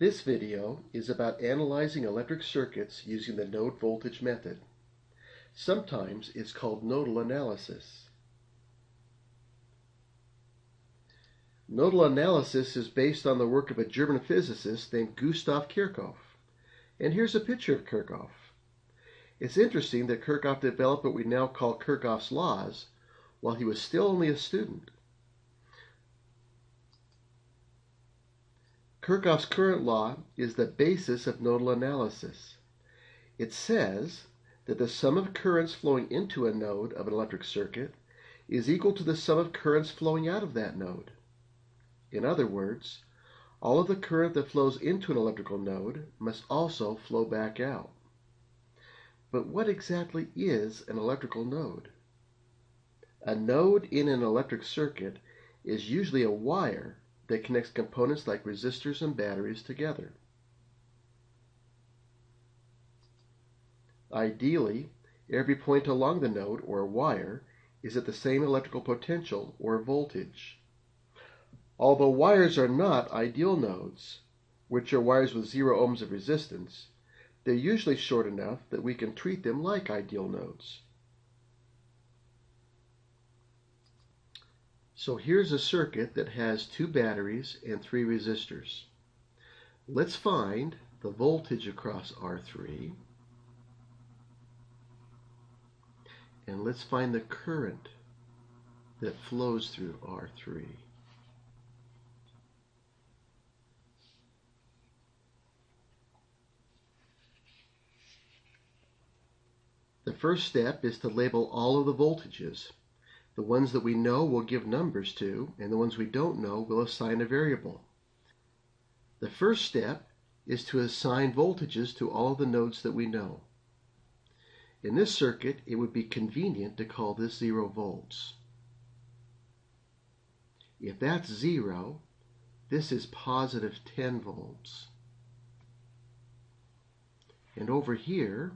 This video is about analyzing electric circuits using the node voltage method. Sometimes it's called nodal analysis. Nodal analysis is based on the work of a German physicist named Gustav Kirchhoff. And here's a picture of Kirchhoff. It's interesting that Kirchhoff developed what we now call Kirchhoffs laws while he was still only a student. Kirchhoff's current law is the basis of nodal analysis. It says that the sum of currents flowing into a node of an electric circuit is equal to the sum of currents flowing out of that node. In other words, all of the current that flows into an electrical node must also flow back out. But what exactly is an electrical node? A node in an electric circuit is usually a wire that connects components like resistors and batteries together. Ideally, every point along the node or wire is at the same electrical potential or voltage. Although wires are not ideal nodes, which are wires with 0 ohms of resistance, they're usually short enough that we can treat them like ideal nodes. So here's a circuit that has 2 batteries and 3 resistors. Let's find the voltage across R3, and let's find the current that flows through R3. The first step is to label all of the voltages. The ones that we know we'll give numbers to, and the ones we don't know we'll assign a variable. The first step is to assign voltages to all of the nodes that we know. In this circuit, it would be convenient to call this 0 volts. If that's 0, this is positive 10 volts. And over here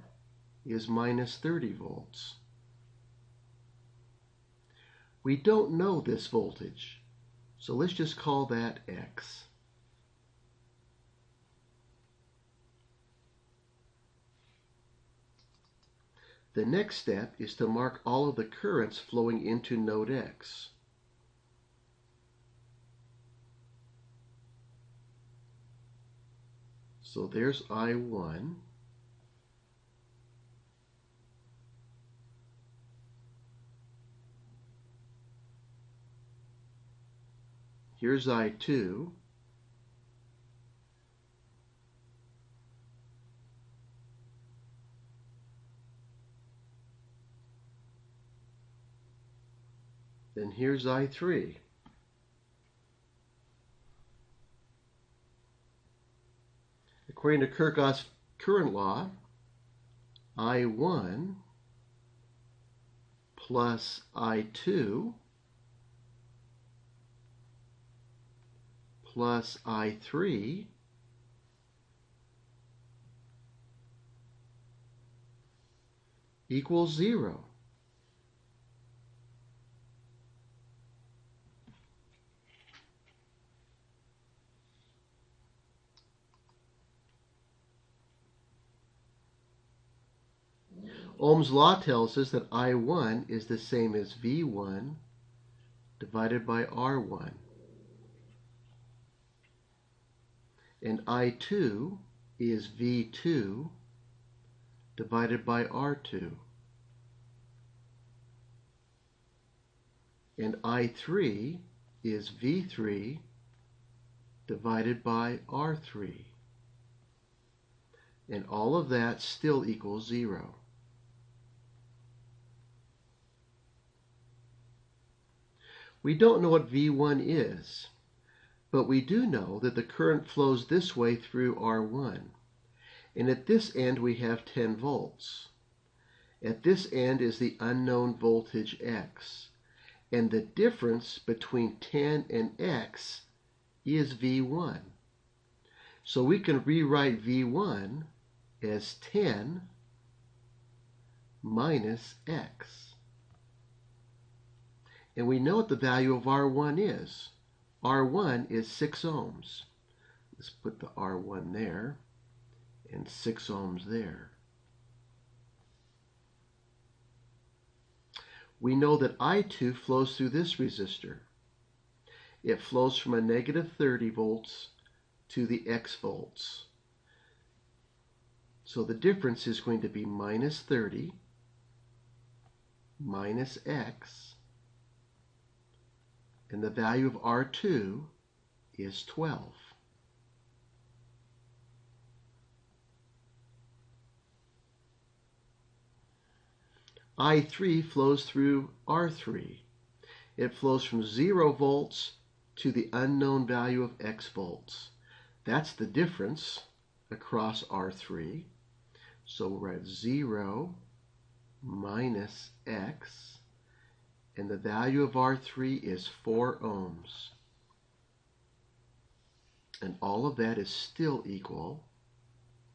is minus 30 volts. We don't know this voltage, so let's just call that X. The next step is to mark all of the currents flowing into node X. So there's I1. Here's I2. Then here's I3. According to Kirchhoff's current law, I1 plus I2 plus I3 equals 0. Ohm's law tells us that I1 is the same as V1 divided by R1. And I2 is V2 divided by R2. And I3 is V3 divided by R3. And all of that still equals 0. We don't know what V1 is, but we do know that the current flows this way through R1. And at this end we have 10 volts. At this end is the unknown voltage X. And the difference between 10 and X is V1. So we can rewrite V1 as 10 minus X. And we know what the value of R1 is. R1 is 6 ohms. Let's put the R1 there and 6 ohms there. We know that I2 flows through this resistor. It flows from a negative 30 volts to the X volts. So the difference is going to be minus 30 minus X, and the value of R2 is 12. I3 flows through R3. It flows from 0 volts to the unknown value of X volts. That's the difference across R3. So we're at 0 minus X, and the value of R3 is 4 ohms. And all of that is still equal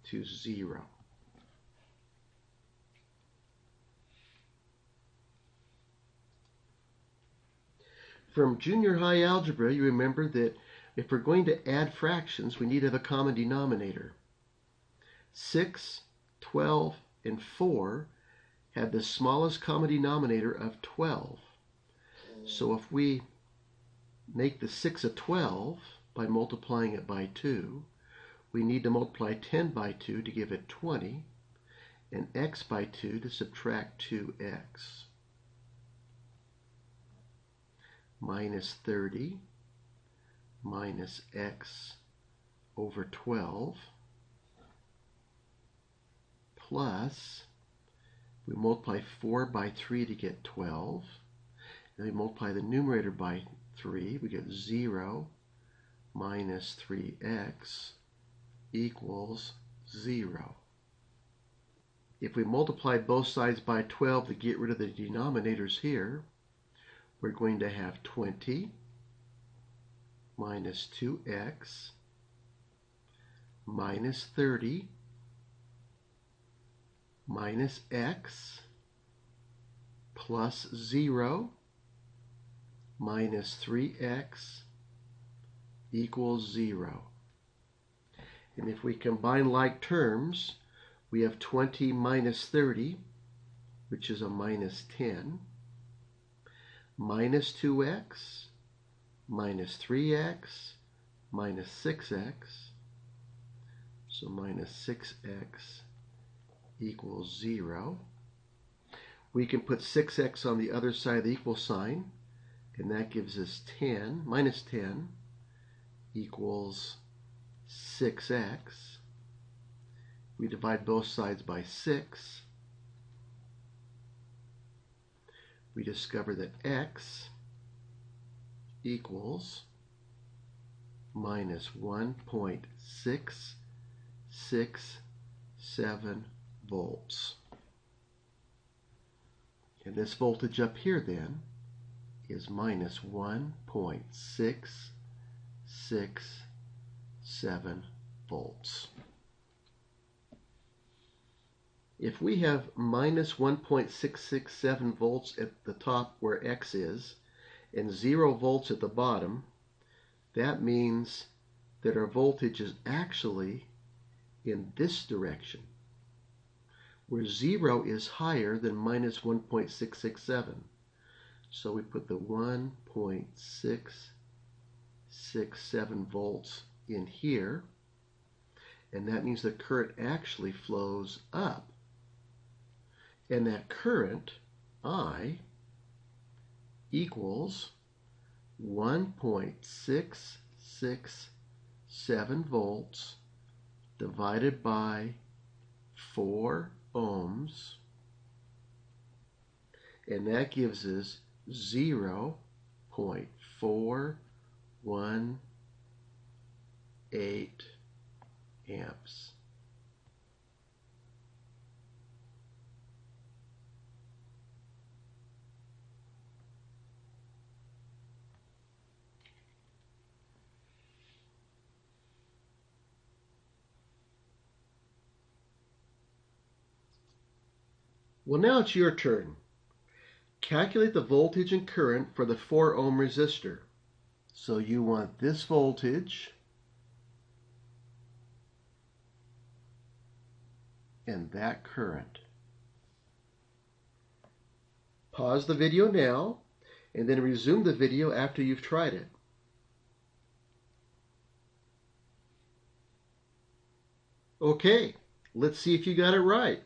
to 0. From junior high algebra, you remember that if we're going to add fractions, we need to have a common denominator. 6, 12, and 4 have the smallest common denominator of 12. So if we make the 6 a 12 by multiplying it by 2, we need to multiply 10 by 2 to give it 20, and x by 2 to subtract 2x. Minus 30 minus x over 12 plus, we multiply 4 by 3 to get 12. Then we multiply the numerator by 3, we get 0 minus 3x equals 0. If we multiply both sides by 12 to get rid of the denominators here, we're going to have 20 minus 2x minus 30 minus x plus 0 minus 3x equals 0. And if we combine like terms, we have 20 minus 30, which is a minus 10, minus 2x, minus 3x, minus 6x, so minus 6x equals 0. We can put 6x on the other side of the equal sign, and that gives us 10, minus 10 equals 6x. We divide both sides by 6. We discover that x equals minus 1.667 volts. And this voltage up here then is minus 1.667 volts. If we have minus 1.667 volts at the top where X is, and 0 volts at the bottom, that means that our voltage is actually in this direction, where 0 is higher than minus 1.667. So we put the 1.667 volts in here, and that means the current actually flows up. And that current, I, equals 1.667 volts divided by 4 ohms, and that gives us 0.418 amps. Well, now it's your turn. Calculate the voltage and current for the 4 ohm resistor. So you want this voltage and that current. Pause the video now, and then resume the video after you've tried it. Okay, let's see if you got it right.